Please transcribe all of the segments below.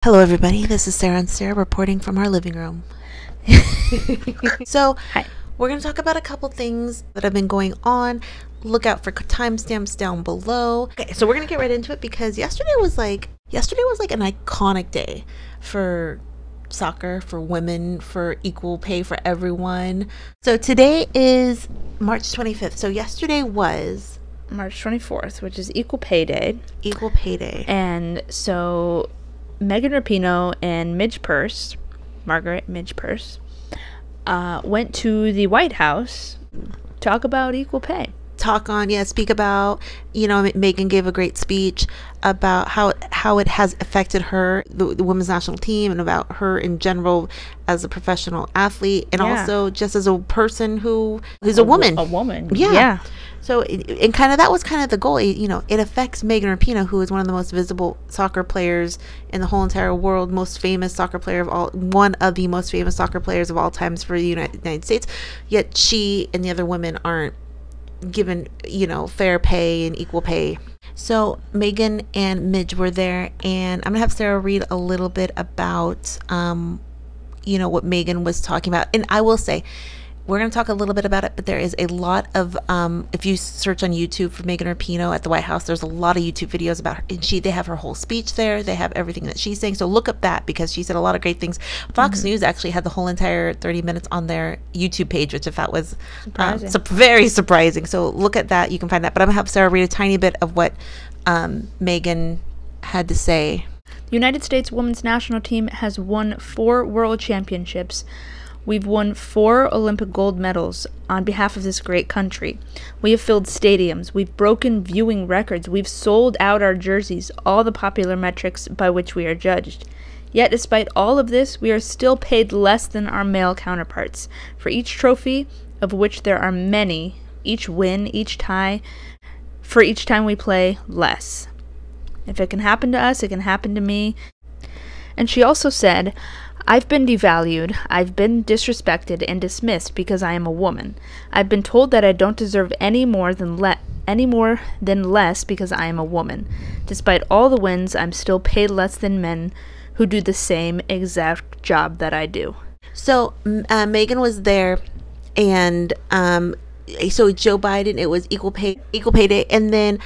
Hello everybody, this is Sara and Sara reporting from our living room. So, Hi. We're going to talk about a couple things that have been going on. Look out for timestamps down below. Okay, so we're going to get right into it because yesterday was like an iconic day for soccer, for women, for equal pay for everyone. So today is March 25th. So yesterday was March 24th, which is Equal Pay Day. Equal Pay Day. And so Rapinoe and Midge Purce, Margaret Midge Purce, went to the White House to talk about equal pay. Speak about, Megan gave a great speech about how it has affected her, the women's national team, and about her in general as a professional athlete, and also just as a person who's a woman. A woman. Yeah. So, and kind of that was kind of the goal. It affects Midge and Pinoes, who is one of the most visible soccer players in the whole entire world, one of the most famous soccer players of all times for the United States. Yet she and the other women aren't given, fair pay and equal pay. So Megan and Midge were there, and I'm gonna have Sara read a little bit about, what Megan was talking about. And I will say, we're going to talk a little bit about it, but there is a lot of, if you search on YouTube for Midge and Pinoes at the White House, there's a lot of YouTube videos about her. And they have her whole speech there. They have everything that she's saying. So look up that because she said a lot of great things. Fox News actually had the whole entire 30 minutes on their YouTube page, which I thought was very surprising. So look at that. You can find that. But I'm going to have Sara read a tiny bit of what Megan had to say. The United States women's national team has won 4 world championships. We've won 4 Olympic gold medals on behalf of this great country. We have filled stadiums. We've broken viewing records. We've sold out our jerseys, all the popular metrics by which we are judged. Yet, despite all of this, we are still paid less than our male counterparts. For each trophy, of which there are many, each win, each tie, for each time we play, less. If it can happen to us, it can happen to me. And she also said, I've been devalued, I've been disrespected and dismissed because I am a woman. I've been told that I don't deserve any more than less because I am a woman. Despite all the wins, I'm still paid less than men who do the same exact job that I do. So Megan was there, and so Joe Biden, it was equal pay day, and then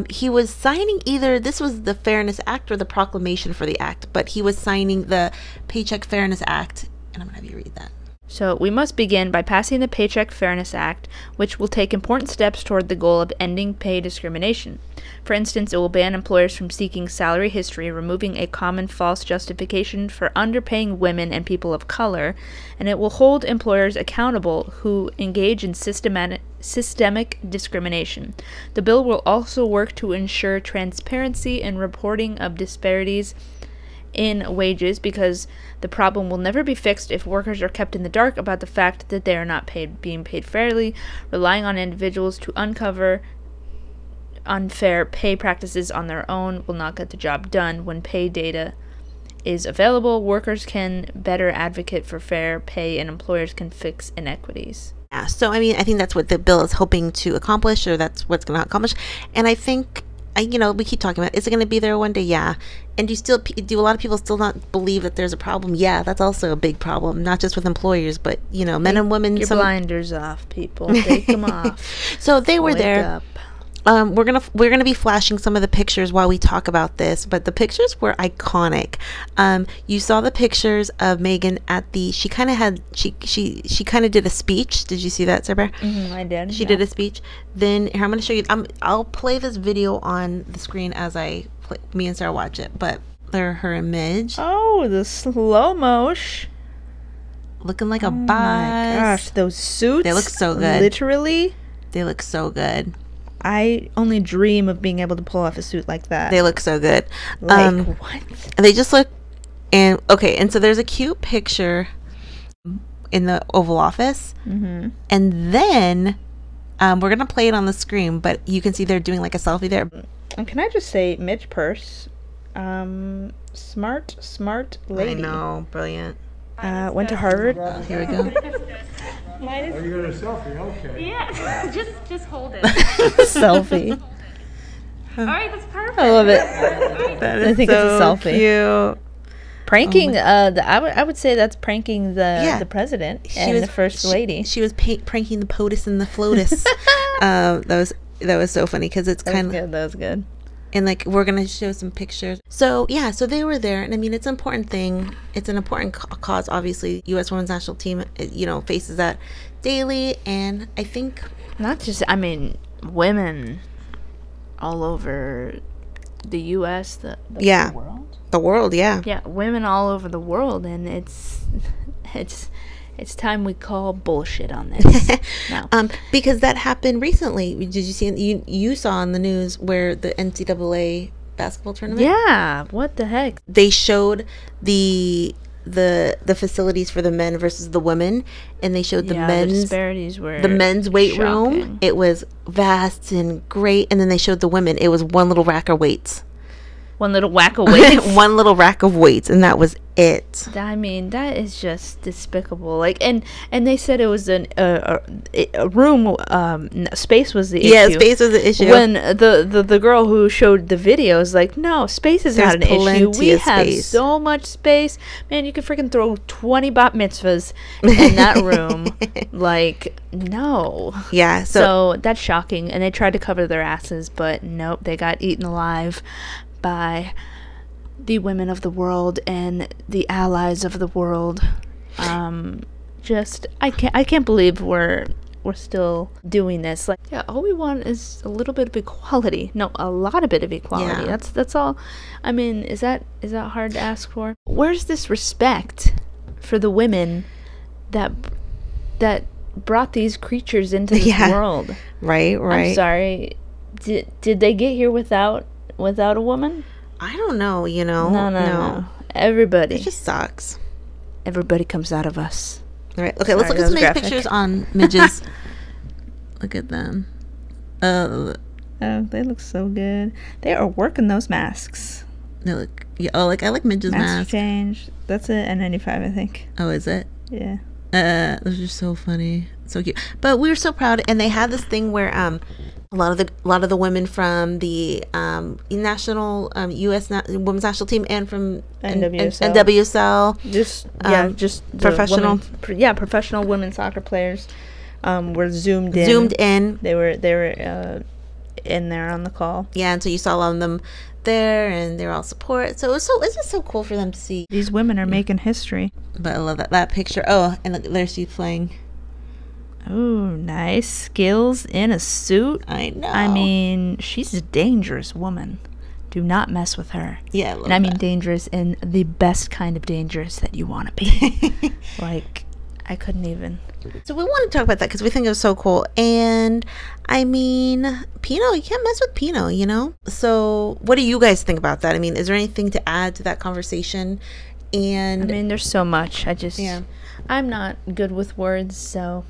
he was signing either this was the Fairness Act or the proclamation for the act, but he was signing the Paycheck Fairness Act, and I'm gonna have you read that. So we must begin by passing the Paycheck Fairness Act, which will take important steps toward the goal of ending pay discrimination. For instance, it will ban employers from seeking salary history, removing a common false justification for underpaying women and people of color, and it will hold employers accountable who engage in systemic discrimination. The bill will also work to ensure transparency and reporting of disparities in wages, because the problem will never be fixed if workers are kept in the dark about the fact that they are not being paid fairly. Relying on individuals to uncover unfair pay practices on their own will not get the job done. When pay data is available, workers can better advocate for fair pay and employers can fix inequities. Yeah, so I think that's what the bill is hoping to accomplish, or that's what's going to accomplish. And I think we keep talking about, is it going to be there one day? Yeah. And do a lot of people still not believe that there's a problem? Yeah, that's also a big problem, not just with employers, but men and women. Your blinders off, people. Take them off. So they were there. We're gonna be flashing some of the pictures while we talk about this, but the pictures were iconic. You saw the pictures of Megan at she kind of did a speech. Did you see that, Sara? I did. She did a speech. Then here, I'm gonna show you. I'll play this video on the screen as me and Sara watch it. But they're her and Midge. Oh, the slow motion. Looking like a boss. My gosh, those suits. They look so good. Literally. They look so good. I only dream of being able to pull off a suit like that. They look so good. What? They just look, and so there's a cute picture in the Oval Office, and then we're gonna play it on the screen, but you can see they're doing like a selfie there. And can I just say, Midge Purce, smart lady. I know, brilliant. Went to Harvard. Here we go. Oh, you got a selfie? Okay. Yeah, just hold it. Selfie. All right, that's perfect. I love it. That is I think so it's a selfie. Cute. Pranking, I would say that's pranking the president and the first lady. She was pranking the POTUS and the FLOTUS. That was so funny because it's kind of... That was good. And like, we're going to show some pictures. So yeah, so they were there. And I mean, it's an important thing. It's an important cause, obviously. U.S. women's national team, you know, faces that daily. And I think... Not just, I mean, women all over the U.S., the world? The world, yeah. Yeah, women all over the world. And it's time we call bullshit on this. No. Because that happened recently. Did you see? You saw on the news where the NCAA basketball tournament? Yeah. What the heck? They showed the facilities for the men versus the women, and they showed the men's disparities were the men's weight shocking. room. It was vast and great, and then they showed the women. It was one little rack of weights. One little whack of weights. One little rack of weights, and that was it. I mean, that is just despicable. Like, and they said it was a room. Space was the issue. Yeah, space was the issue. When the girl who showed the video is like, no, space is not an issue. We have so much space, man. You could freaking throw 20 bat mitzvahs in that room. Like, no. Yeah. So that's shocking. And they tried to cover their asses, but nope, they got eaten alive by the women of the world and the allies of the world. Just I can't believe we're still doing this. Like, yeah, all we want is a little bit of equality. No, a lot of bit of equality. Yeah. That's all. I mean, is that hard to ask for? Where's this respect for the women that brought these creatures into this world? Right. I'm sorry. Did they get here without a woman? I don't know, you know. No. Everybody. It just sucks. Everybody comes out of us. All right. Okay, let's look at some nice pictures on Midges. Look at them. Oh, they look so good. They are working those masks. They look... Yeah, I like Midges' mask. Change. That's an N95, I think. Oh, is it? Yeah. Those are so funny. So cute. But we were so proud, and they had this thing where a lot of the women from the national U.S. women's national team and from NWSL, just professional, professional women soccer players were zoomed in. They were in there on the call. Yeah, and so you saw a lot of them there, and they were all support. So it's just so cool for them to see. These women are making history. But I love that picture. Oh, and look, there she's playing. Oh, nice skills in a suit. I know. I mean, she's a dangerous woman. Do not mess with her. Yeah, I mean dangerous in the best kind of dangerous that you want to be. Like, I couldn't even. So we want to talk about that because we think it was so cool. And I mean, Pinoe, you can't mess with Pinoe, you know? So what do you guys think about that? I mean, is there anything to add to that conversation? And I mean, there's so much. I'm not good with words, so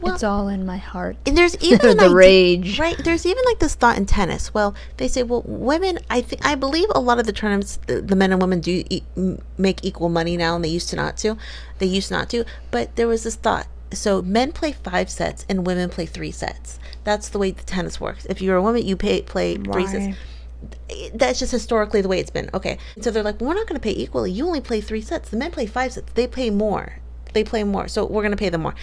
it's all in my heart. And there's even the rage, right? There's even like this thought in tennis. Well, they say, well, women. I believe a lot of the tournaments, the men and women do make equal money now, and they used not to. But there was this thought. So men play 5 sets and women play 3 sets. That's the way the tennis works. If you're a woman, you play 3 sets. That's just historically the way it's been. Okay, so they're like, well, we're not going to pay equally. You only play 3 sets. The men play 5 sets. They pay more. So we're going to pay them more.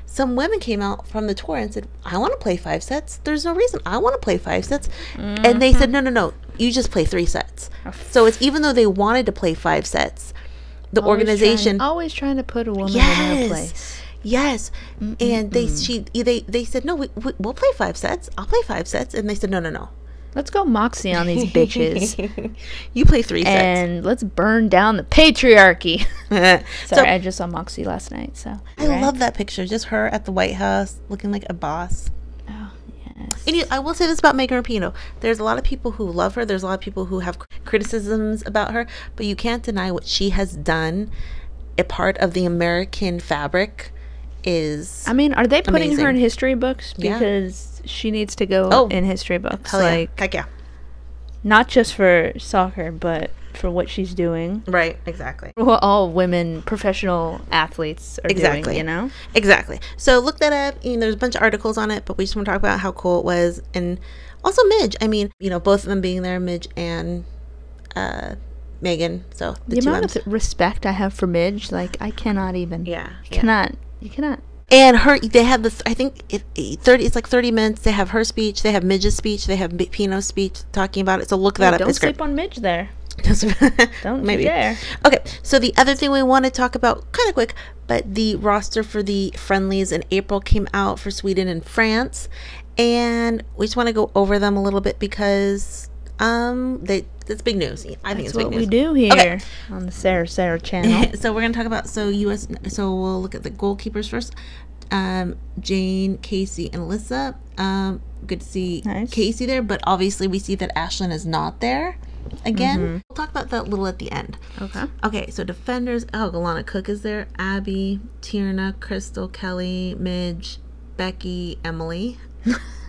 Some women came out from the tour and said, I want to play 5 sets. There's no reason. I want to play 5 sets. And they said, no, you just play 3 sets. So it's even though they wanted to play 5 sets, the organization always trying to put a woman in her place. Yes. And they said, no, we'll play 5 sets. I'll play 5 sets. And they said, no. Let's go Moxie on these bitches. You play 3 sets. And let's burn down the patriarchy. Sorry, I just saw Moxie last night. So I love that picture. Just her at the White House looking like a boss. Oh, yes. And I will say this about Megan Rapinoe. There's a lot of people who love her. There's a lot of people who have criticisms about her. But you can't deny what she has done. A part of the American fabric is I mean, are they putting amazing. her in history books? Because she needs to go in history books. Like, heck yeah. Not just for soccer, but for what she's doing. Right, exactly. What all women professional athletes are doing, you know? Exactly. So look that up. There's a bunch of articles on it, but we just want to talk about how cool it was. And also Midge. I mean, both of them being there, Midge and Megan. So The two amount M's. of respect I have for Midge, like, I cannot even. Yeah, You cannot. You cannot. And they have I think it's like 30 minutes. They have her speech, they have Midge's speech, they have Pinoe's speech talking about it. So look that up. Don't It's great. sleep on Midge there. Don't Maybe. you dare. Okay, so the other thing we want to talk about, kind of quick, but the roster for the friendlies in April came out for Sweden and France, and we just want to go over them a little bit because it's big news. I think it's big news. That's what we do here on the Sara channel. So we're gonna talk about so we'll look at the goalkeepers first. Jane, Casey, and Alyssa. Good to see Casey there, but obviously we see that Ashlyn is not there again. We'll talk about that a little at the end. Okay, so defenders. Oh, Galana Cook is there. Abby, Tierna, Crystal, Kelly, Midge, Becky, Emily.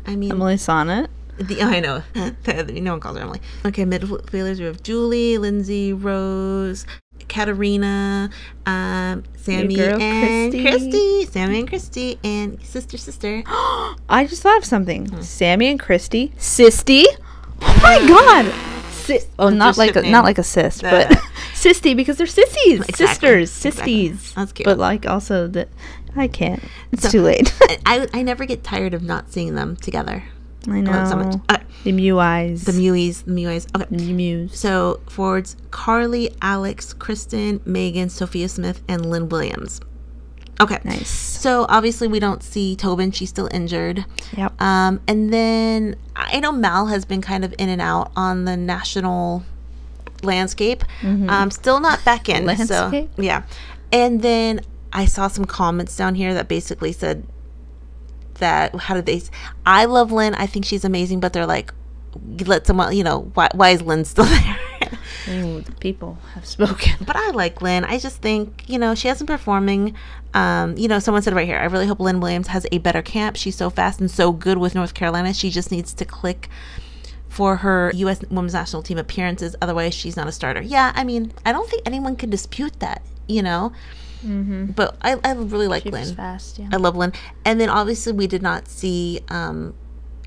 I mean, Emily Sonnet. I know. No one calls her Emily. Okay, midfielders, we have Julie, Lindsay, Rose, Katarina, Sammy, and Christy. Sammy and Christy, and sister. I just thought of something. Sammy and Christy. Sisty. Oh my god. Not like a sis, but Sisty, because they're sissies. Exactly. Sisters. Exactly. Sistys. That's cute. But like also that I can't. It's too late. I never get tired of not seeing them together. I know. I love it so much. Okay. The Mew eyes. The Mewies. Okay. The Mews. So forwards: Carli, Alex, Kristen, Megan, Sophia Smith, and Lynn Williams. Okay. Nice. So obviously we don't see Tobin; she's still injured. Yep. And then I know Mal has been kind of in and out on the national landscape. Still not back in. Landscape? So yeah. And then I saw some comments down here that basically said that I love Lynn, I think she's amazing, but they're like, let someone, why is Lynn still there? Ooh, the people have spoken. But I like Lynn. I just think, she hasn't performing. Someone said right here, I really hope Lynn Williams has a better camp. She's so fast and so good with North Carolina. She just needs to click for her U.S. women's national team appearances. Otherwise, she's not a starter. Yeah, I mean, I don't think anyone can dispute that, But I really like Lynn. Fast, yeah. I love Lynn. And then obviously we did not see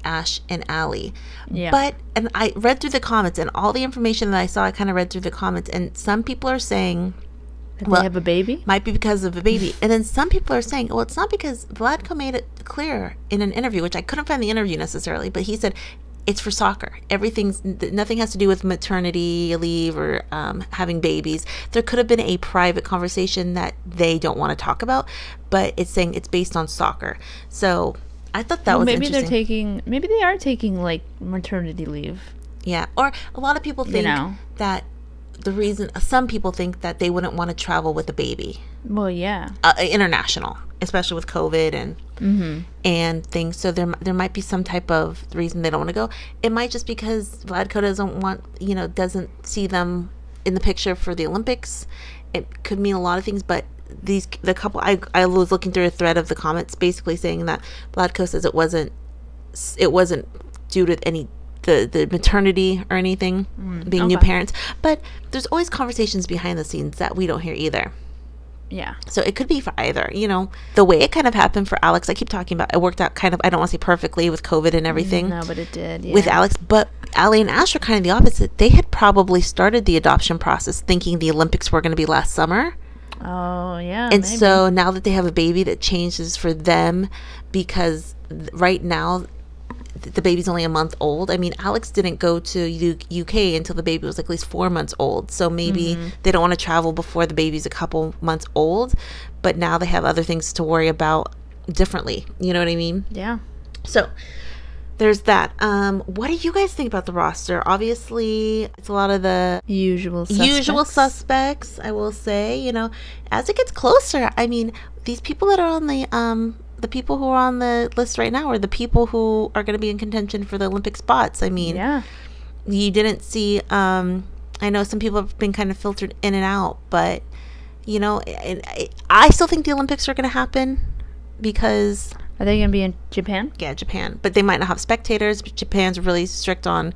Ash and Ali. Yeah. And I read through the comments, and all the information that I saw, I kind of read through the comments, and some people are saying that they have a baby? Might be because of a baby. And then some people are saying, well, it's not, because Vlatko made it clear in an interview, which I couldn't find the interview necessarily, but he said it's for soccer. Nothing has to do with maternity leave or having babies. There could have been a private conversation that they don't want to talk about, but it's saying it's based on soccer. So I thought that was interesting. Maybe they are taking like maternity leave. Yeah. Or a lot of people think that the reason, some people think that they wouldn't want to travel with a baby. Well, yeah. International, especially with COVID and things. So there might be some type of reason they don't want to go. It might just because Vlatko doesn't see them in the picture for the Olympics. It could mean a lot of things, but the couple, I was looking through a thread of the comments basically saying that Vlatko says it wasn't due to any the maternity or anything, being new parents, but there's always conversations behind the scenes that we don't hear either. Yeah. So it could be for either, the way it kind of happened for Alex. I keep talking about it worked out kind of, I don't want to say perfectly with COVID and everything. No, but it did. Yeah. With Alex, but Ali and Ash are kind of the opposite. They had probably started the adoption process thinking the Olympics were going to be last summer. Oh, yeah. And so now that they have a baby, that changes for them, because right now the baby's only a month old. I mean, Alex didn't go to UK until the baby was like at least 4 months old. So maybe they don't want to travel before the baby's a couple months old. But now they have other things to worry about differently. You know what I mean? Yeah. So there's that. What do you guys think about the roster? Obviously, it's a lot of the usual suspects, I will say. As it gets closer, I mean, these people that are on the people who are on the list right now are the people who are going to be in contention for the Olympic spots. I mean, you didn't see, I know some people have been kind of filtered in and out, but, I still think the Olympics are going to happen because... Are they going to be in Japan? Yeah, Japan. But they might not have spectators. Japan's really strict on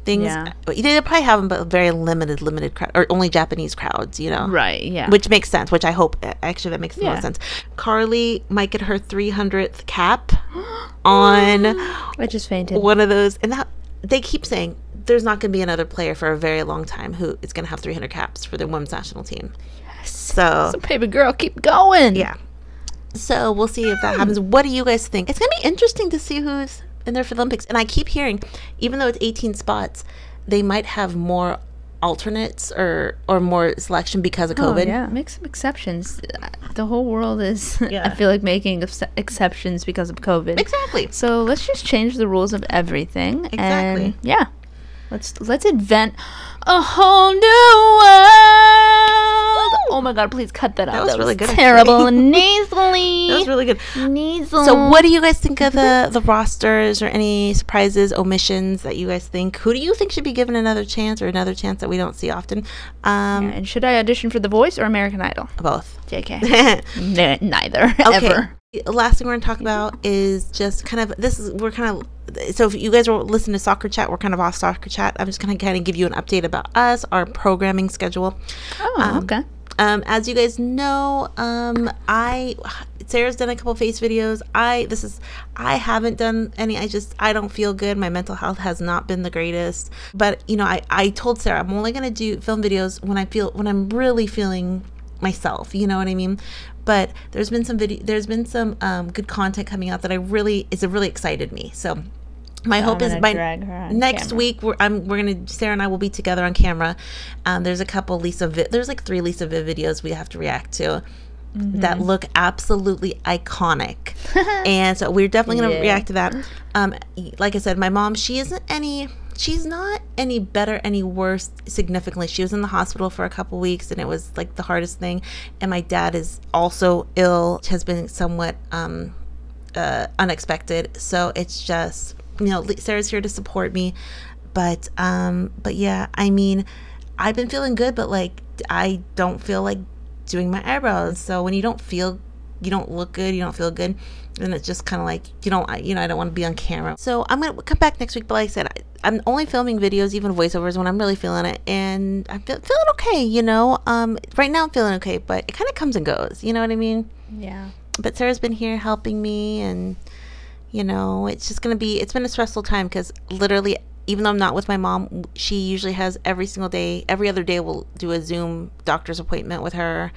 things. Yeah. They probably have them, but very limited crowd, or only Japanese crowds, Right, yeah. Which makes sense, which I hope, actually, that makes the most sense. Carli might get her 300th cap on I just fainted. one of those. And that they keep saying there's not going to be another player for a very long time who is going to have 300 caps for the women's national team. Yes. So baby girl, keep going. Yeah. So we'll see if that happens. What do you guys think? It's going to be interesting to see who's in there for the Olympics. And I keep hearing, even though it's 18 spots, they might have more alternates or more selection because of COVID. Yeah, make some exceptions. The whole world is, Yeah. I feel like, making exceptions because of COVID. Exactly. So let's just change the rules of everything. Exactly. And yeah, let's invent a whole new world. Oh my God, please cut that out. That was really good, Terrible. Nasally. That was really good. Nasal. So what do you guys think of the rosters, or any surprises, omissions that you guys think? Who do you think should be given another chance, or another chance that we don't see often? Yeah, and should I audition for The Voice or American Idol? Both. JK. Neither. Okay. Ever. The last thing we're going to talk about is just kind of, so if you guys are listening to Soccer Chat, we're kind of off Soccer Chat. I'm just going to kind of give you an update about us, our programming schedule. Oh, okay. As you guys know, Sarah's done a couple face videos. I haven't done any. I don't feel good. My mental health has not been the greatest. But I told Sarah I'm only gonna do film videos when I'm really feeling myself. You know what I mean? But there's been some good content coming out that really excited me. So my hope is by next week Sarah and I will be together on camera. There's a couple there's like 3 Lisa Viv videos we have to react to that look absolutely iconic. And so we're definitely going to react to that. Like I said, my mom, she's not any better, any worse significantly. She was in the hospital for a couple weeks, and it was like the hardest thing. And my dad is also ill, which has been somewhat unexpected. So it's just, Sarah's here to support me. But yeah, I mean, I've been feeling good, but like, I don't feel like doing my eyebrows. So when you don't look good, you don't feel good, and it's just kind of like, I don't want to be on camera. So I'm going to come back next week, but like I said, I'm only filming videos, even voiceovers, when I'm really feeling it, and I'm feeling okay, right now I'm feeling okay, but it kind of comes and goes, you know what I mean? Yeah. But Sarah's been here helping me, and it's just it's been a stressful time, because literally, even though I'm not with my mom, she usually has every other day we'll do a Zoom doctor's appointment with her.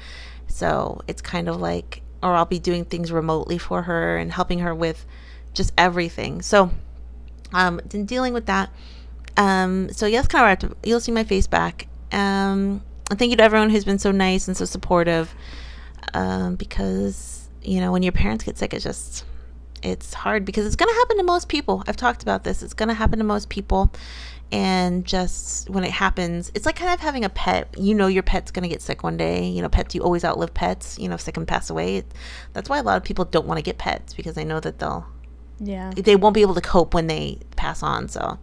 So it's kind of like, or I'll be doing things remotely for her and helping her with just everything. So been dealing with that. So yeah, that's kind of you'll see my face back. And thank you to everyone who's been so nice and so supportive, because when your parents get sick, it's hard, because it's going to happen to most people. I've talked about this. It's going to happen to most people. And just when it happens, it's like kind of having a pet. Your pet's going to get sick one day. Pets, you always outlive pets. If they can pass away. That's why a lot of people don't want to get pets, because they know that they won't be able to cope when they pass on. So,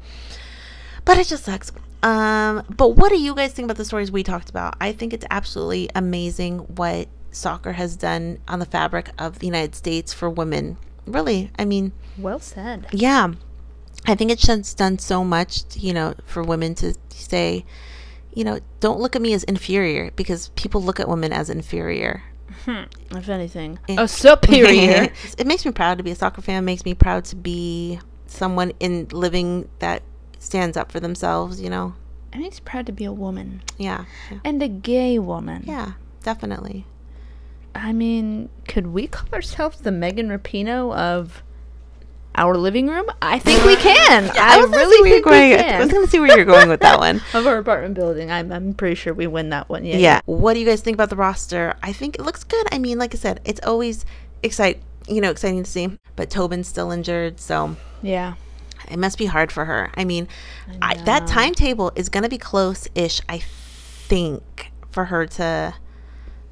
but it just sucks. But what do you guys think about the stories we talked about? I think it's absolutely amazing what soccer has done on the fabric of the United States for women. Really, I mean, well said. Yeah, I think it's done so much, for women to say, don't look at me as inferior, because people look at women as inferior. If anything, a superior. It makes me proud to be a soccer fan. It makes me proud to be someone in living that stands up for themselves. It makes me proud to be a woman. Yeah. And a gay woman. Yeah, definitely. I mean, could we call ourselves the Megan Rapinoe of our living room? I think we can. I really think we can. I was going to see where you're going with that one. Of our apartment building. I'm pretty sure we win that one. Yeah. What do you guys think about the roster? I think it looks good. I mean, like I said, it's always exciting to see. But Tobin's still injured, so yeah, it must be hard for her. I mean, that timetable is going to be close-ish, I think, for her to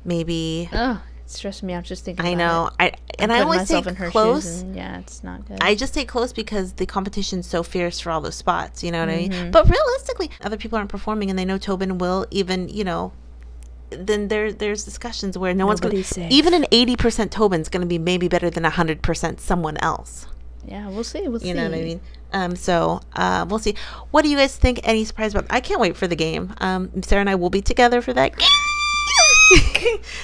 maybe... It stressed me out just thinking I know. About it. I only say close. Yeah, it's not good. I just say close because the competition's so fierce for all those spots, you know what I mean? But realistically, other people aren't performing, and they know Tobin will, even, then there's discussions where one's going to... Even an 80% Tobin's going to be maybe better than 100% someone else. Yeah, we'll see. We'll see. You know what I mean? So we'll see. What do you guys think? Any surprise about... I can't wait for the game. Sarah and I will be together for that game.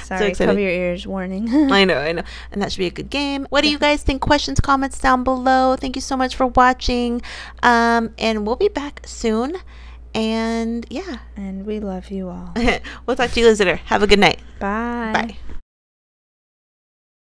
Sorry, excited. cover your ears. Warning. I know. And that should be a good game. What do you guys think? Questions, comments down below. Thank you so much for watching. And we'll be back soon. And yeah. And we love you all. We'll talk to you later. Have a good night. Bye. Bye.